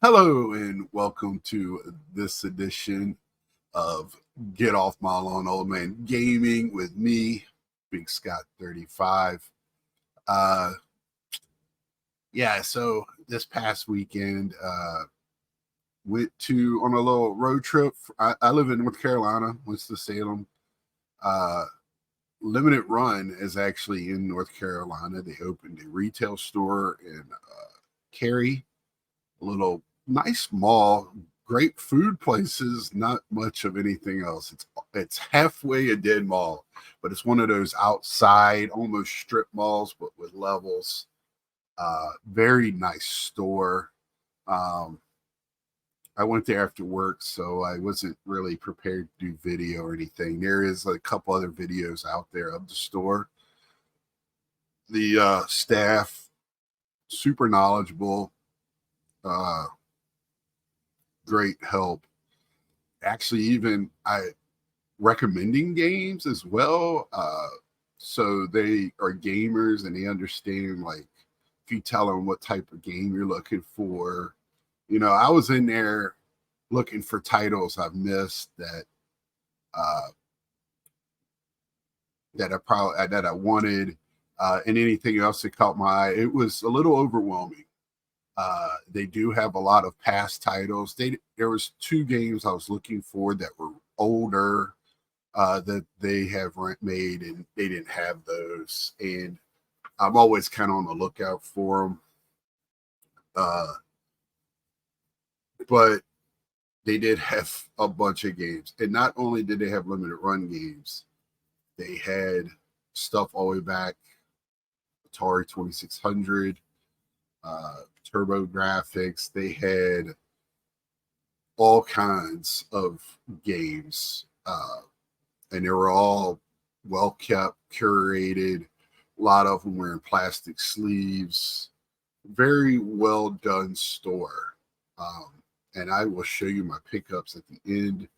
Hello and welcome to this edition of Get Off My Lawn Old Man Gaming with me, Big Scott 35. Uh so this past weekend went to on a little road trip. I live in North Carolina, Winston-Salem. Uh Limited Run is actually in North Carolina. They opened a retail store in Cary, a little nice mall, great food places, not much of anything else. It's halfway a dead mall, but it's one of those outside, almost strip malls, but with levels. Very nice store. Um, I went there after work, so I wasn't really prepared to do video or anything. There is a couple other videos out there of the store. The staff, super knowledgeable, uh, great help. Actually, even I recommending games as well. So they are gamers and they understand, like, if you tell them what type of game you're looking for. I was in there looking for titles I've missed uh, that I wanted, and anything else that caught my eye. It was a little overwhelming. They do have a lot of past titles. There was two games I was looking for that were older, that they have made, and they didn't have those. And I'm always kind of on the lookout for them. But they did have a bunch of games. And not only did they have limited run games, they had stuff all the way back, Atari 2600, Turbo Graphics. They had all kinds of games, and they were all well kept, curated. A lot of them were in plastic sleeves. Very well done store. And I will show you my pickups at the end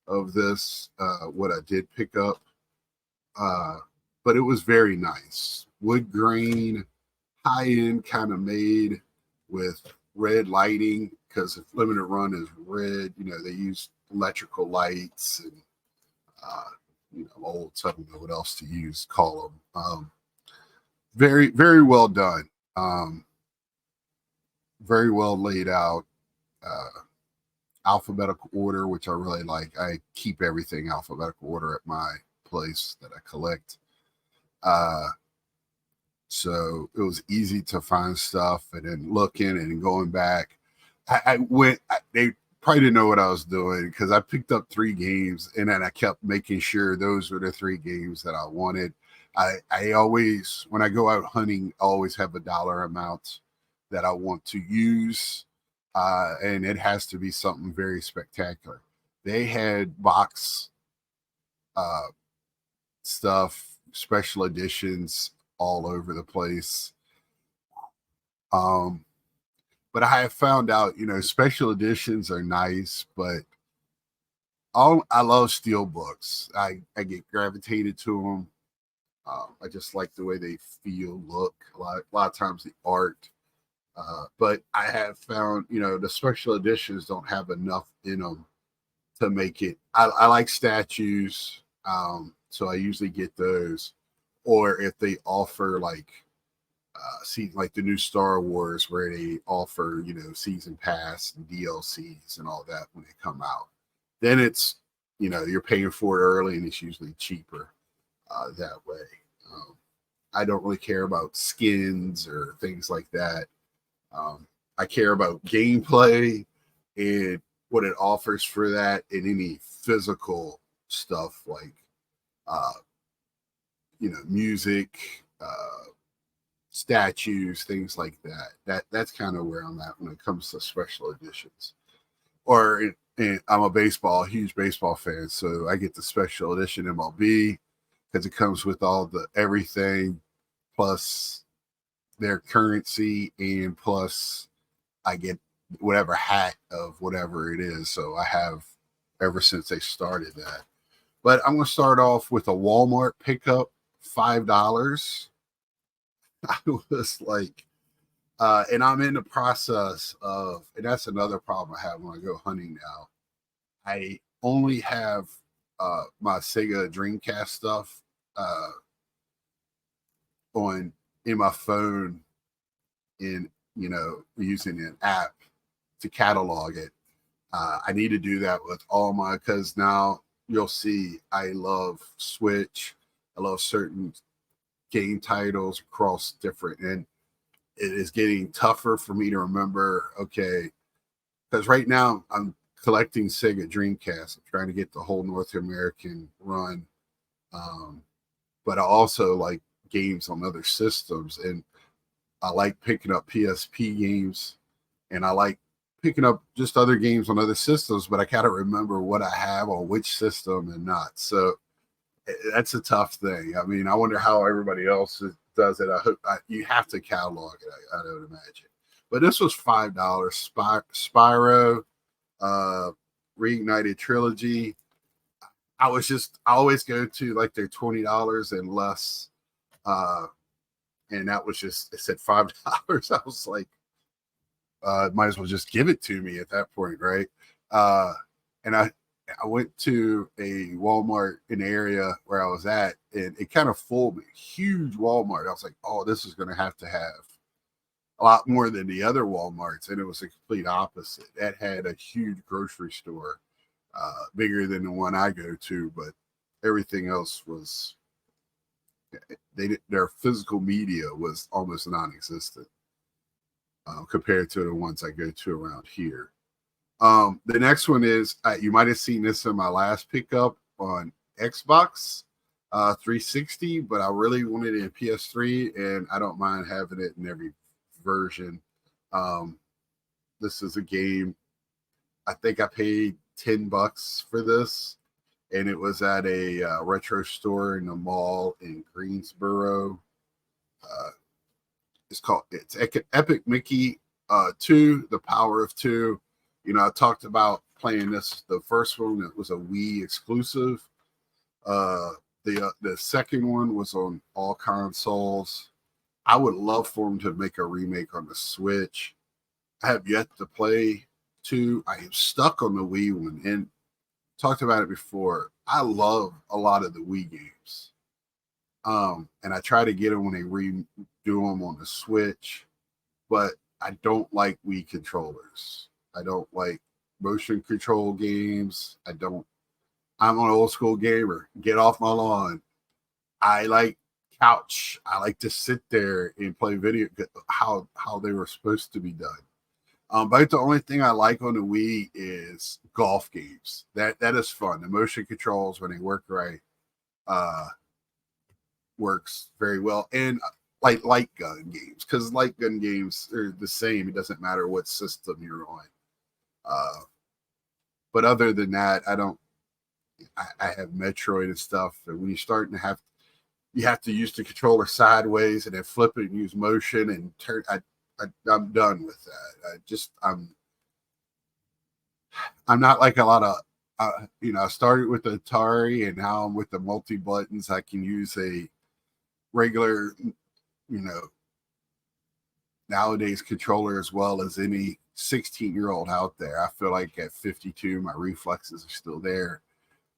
of this, what I did pick up. But it was very nice. Wood grain, high end, kind of made with red lighting, because if limited run is red, they use electrical lights and old, so I don't know what else to call them. Very, very well done. Very well laid out. Alphabetical order, which I really like. I keep everything alphabetical order at my place that I collect. So it was easy to find stuff, and then looking and going back. They probably didn't know what I was doing, because I picked up 3 games, and then I kept making sure those were the 3 games that I wanted. I always, when I go out hunting, I always have a dollar amount that I want to use, and it has to be something very spectacular. They had box stuff, special editions all over the place. But I have found out, special editions are nice, but I love steel books. I get gravitated to them. I just like the way they feel, look. A lot of times the art. But I have found, the special editions don't have enough in them to make it. I like statues, so I usually get those. Or if they offer, like, like the new Star Wars, where they offer, season pass and DLCs and all that when they come out, then it's, you're paying for it early, and it's usually cheaper that way. I don't really care about skins or things like that. I care about gameplay and what it offers for that, and any physical stuff like, music, statues, things like that. That's kind of where I'm at when it comes to special editions. And I'm a huge baseball fan, so I get the special edition MLB, because it comes with all the everything, plus their currency, and plus I get whatever hat of whatever it is. So I have ever since they started that. But I'm going to start off with a Walmart pickup, $5. I was like, And I'm in the process of, and that's another problem I have when I go hunting now. I only have my Sega Dreamcast stuff uh, on in my phone, in using an app to catalog it. I need to do that with all my, because now you'll see I love Switch. I love certain game titles across different, and it is getting tougher for me to remember. Okay, because right now I'm collecting Sega Dreamcast. I'm trying to get the whole North American run, um, but I also like games on other systems, and I like picking up PSP games, and I like picking up just other games on other systems. But I gotta remember what I have on which system and not. So that's a tough thing. I mean, I wonder how everybody else does it. I hope you have to catalog it. I would imagine. But this was $5. Spyro, uh, Reignited Trilogy. I always go to like they're $20 and less, and that was just, it said $5. I was like, might as well just give it to me at that point, right? And I went to a Walmart in the area where I was at, and it kind of fooled me. Huge Walmart. I was like, oh, this is going to have a lot more than the other Walmarts, and it was a complete opposite. That had a huge grocery store, bigger than the one I go to, but everything else was, their physical media was almost non-existent compared to the ones I go to around here. The next one is, you might have seen this in my last pickup on Xbox 360, but I really wanted it in PS3, and I don't mind having it in every version. This is a game. I think I paid $10 for this, and it was at a retro store in the mall in Greensboro. It's Epic Mickey 2, The Power of Two. I talked about playing this. The first one, it was a Wii exclusive. The second one was on all consoles. I would love for them to make a remake on the Switch. I have yet to play 2. I am stuck on the Wii one, and talked about it before. I love a lot of the Wii games. And I try to get them when they redo them on the Switch, but I don't like Wii controllers. I don't like motion control games. I'm an old school gamer. Get off my lawn. I like couch. I like to sit there and play video, how they were supposed to be done. But the only thing I like on the Wii is golf games. That is fun. The motion controls, when they work right, works very well. And like light gun games, because light gun games are the same. It doesn't matter what system you're on. But other than that, I have Metroid and stuff. And when you're starting to you have to use the controller sideways and then flip it and use motion and turn. I'm done with that. I'm not like a lot of, I started with the Atari, and now I'm with the multi buttons. I can use a regular, nowadays controller as well as any 16-year-old out there. I feel like at 52, my reflexes are still there.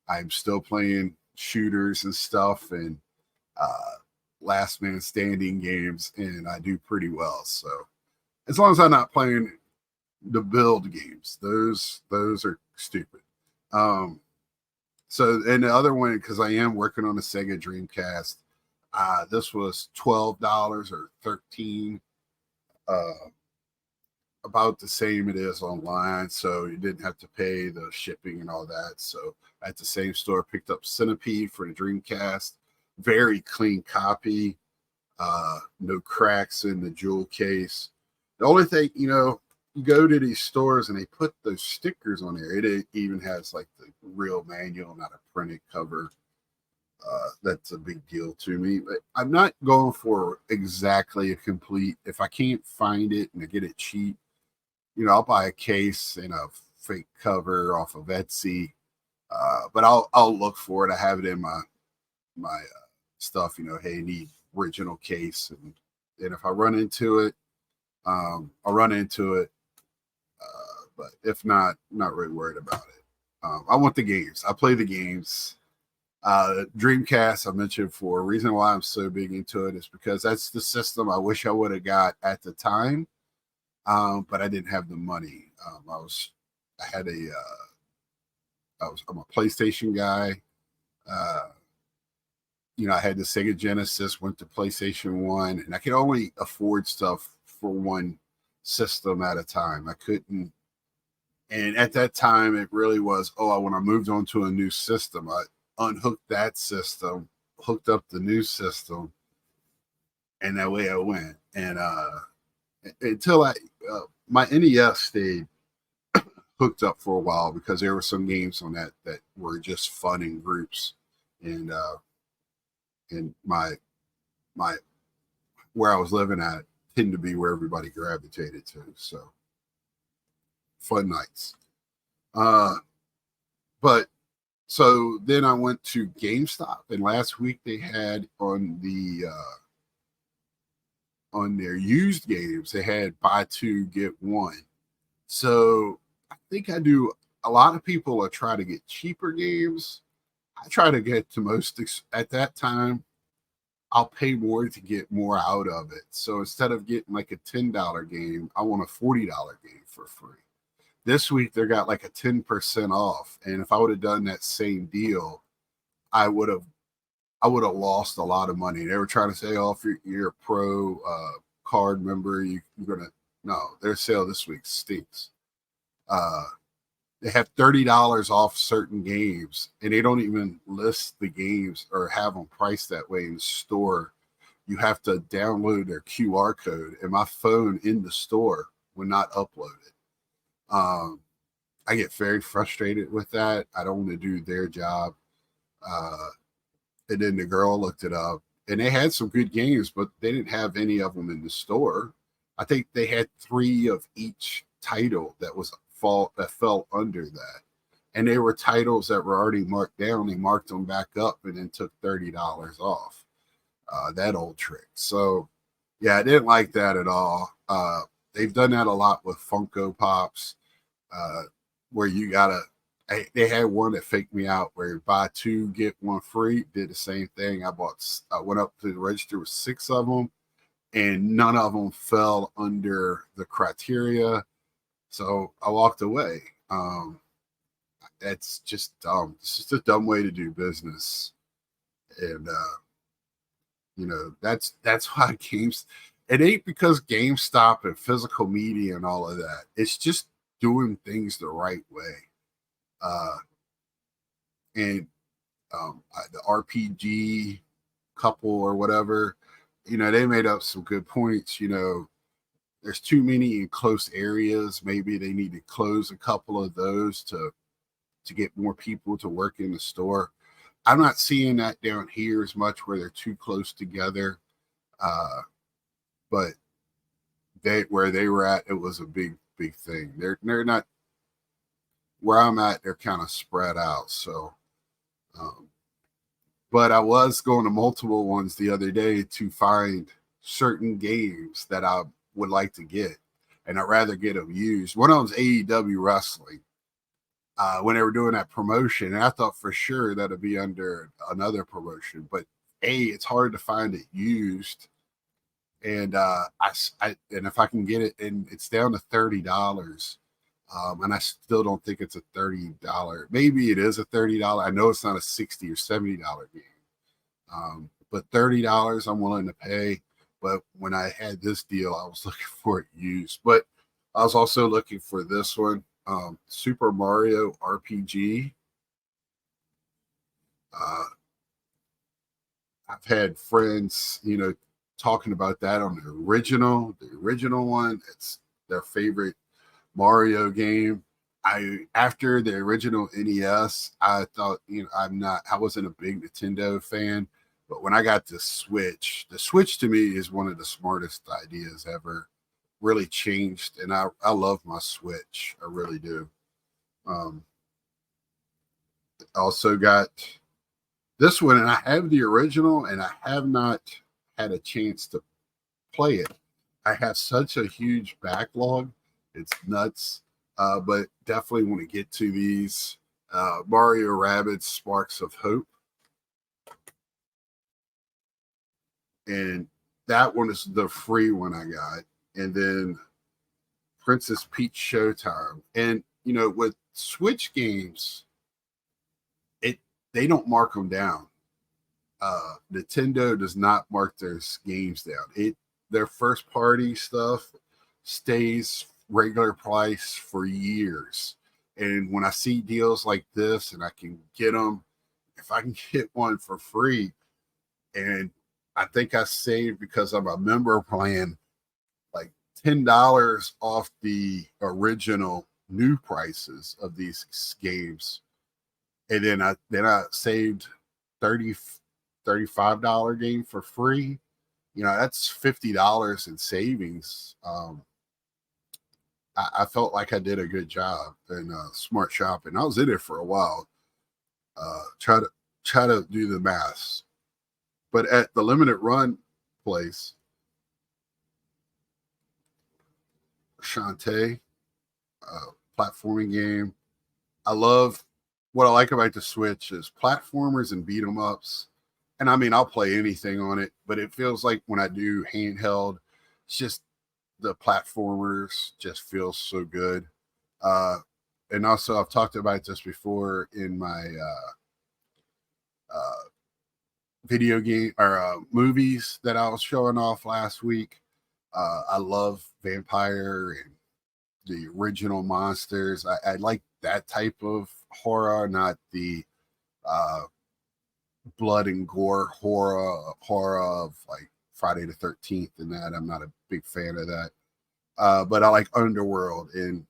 I'm still playing shooters and stuff, and last man standing games, and I do pretty well. So as long as I'm not playing the build games, those are stupid. So, and the other one, because I am working on a Sega Dreamcast, this was $12 or $13, about the same it is online, so you didn't have to pay the shipping and all that. So at the same store, picked up Centipede for the Dreamcast. Very clean copy, no cracks in the jewel case. The only thing, you go to these stores and they put those stickers on there. It even has like the real manual, not a printed cover. That's a big deal to me. But I'm not going for exactly a complete. If I can't find it and I get it cheap, I'll buy a case and a fake cover off of Etsy. But I'll look for it. I have it in my stuff. Hey, need original case, and if I run into it, I'll run into it, but if not, I'm not really worried about it. I want the games. I play the games. Dreamcast, I mentioned for a reason why I'm so big into it is because that's the system I wish I would have got at the time, but I didn't have the money. I'm a PlayStation guy. Uh, I had the Sega Genesis, went to PlayStation 1, and I could only afford stuff for one system at a time. I couldn't. And at that time, it really was, when I moved on to a new system, I unhooked that system, hooked up the new system, and that way I went. And until my NES stayed hooked up for a while because there were some games on that were just fun in groups. And my where I was living at tended to be where everybody gravitated to. So fun nights. But so then I went to GameStop, and last week they had on their used games, they had buy two get one. So I think I do. A lot of people are trying to get cheaper games. I try to get the most at that time. I'll pay more to get more out of it. So instead of getting like a $10 game, I want a $40 game for free. This week they got like a 10% off, and if I would have done that same deal, I would have lost a lot of money. They were trying to say, if you're a pro card member, you're gonna their sale this week stinks. They have $30 off certain games, and they don't even list the games or have them priced that way in the store. You have to download their QR code, and my phone in the store would not upload it. I get very frustrated with that. I don't want to do their job. And then the girl looked it up, and they had some good games, but they didn't have any of them in the store. I think they had 3 of each title that fell under that, and they were titles that were already marked down. They marked them back up and then took $30 off. That old trick. So yeah, I didn't like that at all. They've done that a lot with Funko Pops, where you gotta. They had one that faked me out where you buy 2 get 1 free. Did the same thing. I went up to the register with 6 of them, and none of them fell under the criteria. So I walked away. That's just dumb. It's just a dumb way to do business, and that's why games. It ain't because GameStop and physical media and all of that. It's just doing things the right way. And the RPG couple or whatever, they made up some good points. There's too many in close areas. Maybe they need to close a couple of those to get more people to work in the store. I'm not seeing that down here as much where they're too close together. But where they were at, it was a big thing. They're not where I'm at. They're kind of spread out. So, but I was going to multiple ones the other day to find certain games that I would like to get, and I'd rather get them used. One of them's AEW Wrestling. When they were doing that promotion, and I thought for sure that'd be under another promotion, but it's hard to find it used. And and if I can get it, and it's down to $30, and I still don't think it's a $30. Maybe it is a $30. I know it's not a $60 or $70 game, but $30 I'm willing to pay. But when I had this deal, I was looking for it used. But I was also looking for this one, Super Mario RPG. I've had friends, talking about that on the original one. It's their favorite Mario game. After the original NES, I thought, I wasn't a big Nintendo fan, but when I got the Switch to me is one of the smartest ideas ever. Really changed, and I love my Switch. I really do. Also got this one, and I have the original, and I have not had a chance to play it. I have such a huge backlog. It's nuts. But definitely want to get to these Mario Rabbids Sparks of Hope. And that one is the free one I got. And then Princess Peach Showtime. And, you know, with Switch games, they don't mark them down. Nintendo does not mark their games down. Their first party stuff stays regular price for years. And when I see deals like this and I can get them, if I can get one for free, and I think I saved, because I'm a member plan, like $10 off the original new prices of these games. And then I saved $35 game for free. You know, that's $50 in savings. I felt like I did a good job in smart shopping. I was in it for a while. Try to do the math. But at the limited run place, Shantae, platforming game. I love what I like about the Switch is platformers and beat 'em ups. And I mean, I'll play anything on it, but it feels like when I do handheld, it's just the platformers just feel so good. And also, I've talked about this before in my video game or movies that I was showing off last week. I love vampire and the original monsters. I like that type of horror, not the blood and gore horror of like Friday the 13th and that. I'm not a big fan of that. But I like Underworld, and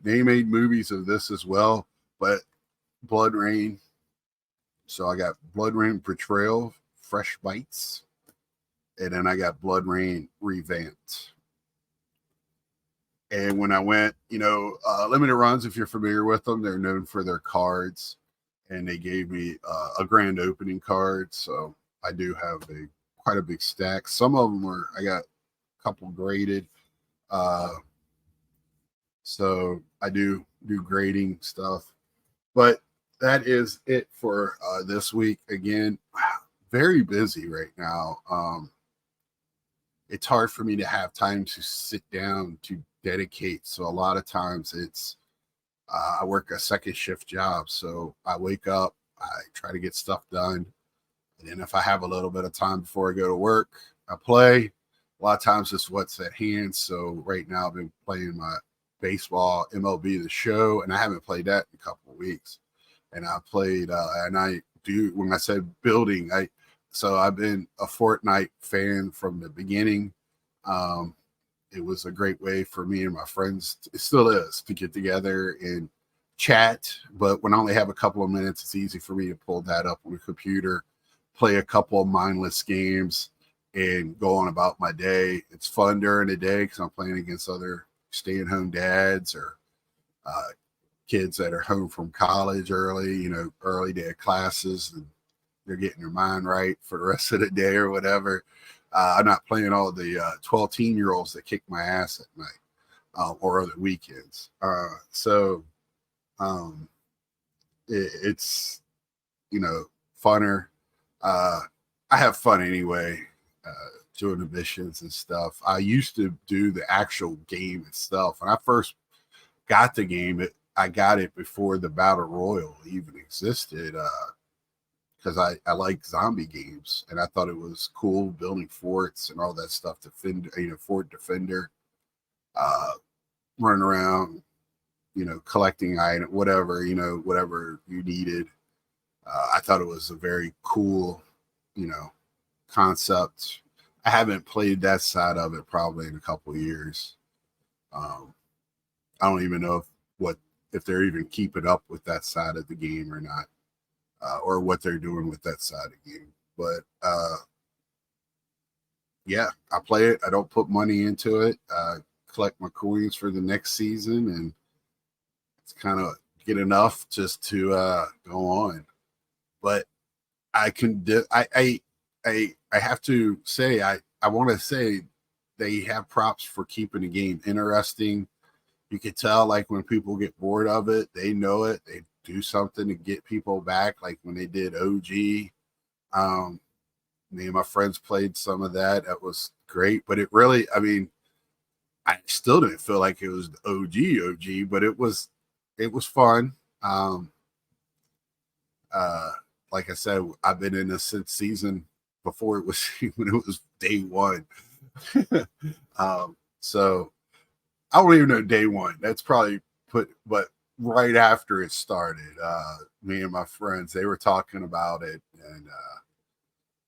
they made movies of this as well. But Blood Rain, so I got Blood Rain Betrayal, Fresh Bites, and then I got Blood Rain Revamped. And when I went, you know, limited runs, if you're familiar with them, they're known for their cards, and they gave me a grand opening card, so I do have quite a big stack. Some of them I got a couple graded. So I do grading stuff, but that is it for this week. Again, very busy right now. It's hard for me to have time to sit down to dedicate. So a lot of times it's I work a second shift job, so I wake up, I try to get stuff done, and then if I have a little bit of time before I go to work, I play. A lot of times it's what's at hand. So right now I've been playing my baseball MLB The Show, and I haven't played that in a couple of weeks. And I played, and I do, when I said building, so I've been a Fortnite fan from the beginning. It was a great way for me and my friends, it still is, to get together and chat. But when I only have a couple of minutes, it's easy for me to pull that up on the computer, play a couple of mindless games, and go on about my day. It's fun during the day because I'm playing against other stay-at-home dads or kids that are home from college early, you know, early day of classes, and they're getting their mind right for the rest of the day or whatever. I'm not playing all the 12 year olds that kick my ass at night or other weekends. So it's, you know, funner. I have fun anyway, doing the missions and stuff. I used to do the actual game itself. When I first got the game, I got it before the Battle Royale even existed. Because I like zombie games, and I thought it was cool building forts and all that stuff. Fort Defender, running around, you know, collecting items, whatever, you know, whatever you needed. I thought it was a very cool, you know, concept. I haven't played that side of it probably in a couple of years. I don't even know if they're even keeping up with that side of the game or not. Or what they're doing with that side of the game. But yeah, I play it. I don't put money into it. Collect my coins for the next season, and it's kind of get enough just to go on. But I can I have to say I want to say they have props for keeping the game interesting. You can tell, like, when people get bored of it, they know it. They do something to get people back, like when they did OG. Me and my friends played some of that. That was great. But it really, I mean, I still didn't feel like it was OG, but it was fun. Like I said, I've been in this since season before it was when it was day one. So I don't even know day one. That's probably but right after it started, me and my friends, they were talking about it, and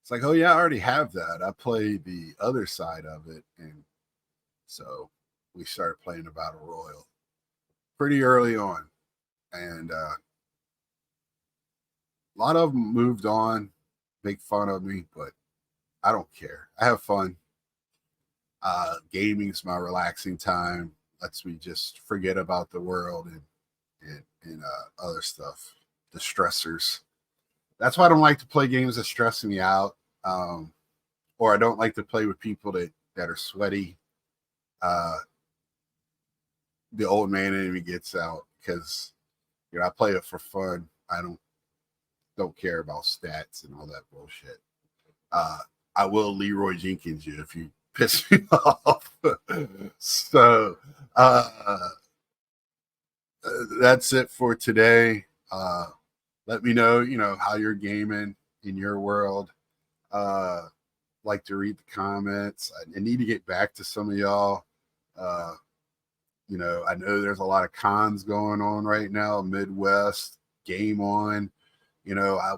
it's like, oh yeah, I already have that. I play the other side of it, and so we started playing the Battle Royal pretty early on, and a lot of them moved on, make fun of me, but I don't care. I have fun. Gaming's my relaxing time. Lets me just forget about the world and other stuff, the stressors. That's why I don't like to play games that stress me out, or I don't like to play with people that are sweaty. The old man in me gets out because I play it for fun. I don't care about stats and all that bullshit. I will Leroy Jenkins you if you piss me off. So that's it for today. Let me know, how you're gaming in your world. Like to read the comments. I need to get back to some of y'all. I know there's a lot of cons going on right now. Midwest Game On. I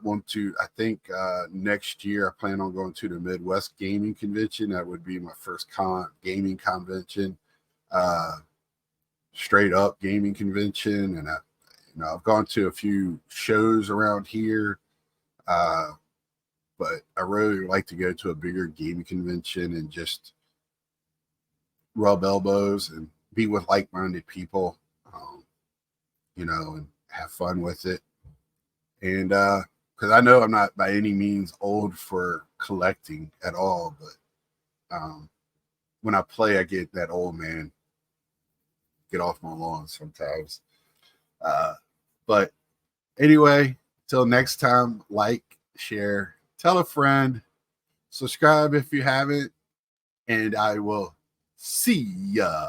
think next year I plan on going to the Midwest Gaming Convention. That would be my first gaming convention, straight up gaming convention. And I've gone to a few shows around here, but I really like to go to a bigger gaming convention and just rub elbows and be with like-minded people, and have fun with it. And because I know I'm not by any means old for collecting at all, but when I play, I get that old man get off my lawn sometimes. But anyway, till next time, like, share, tell a friend, subscribe if you haven't, and I will see ya.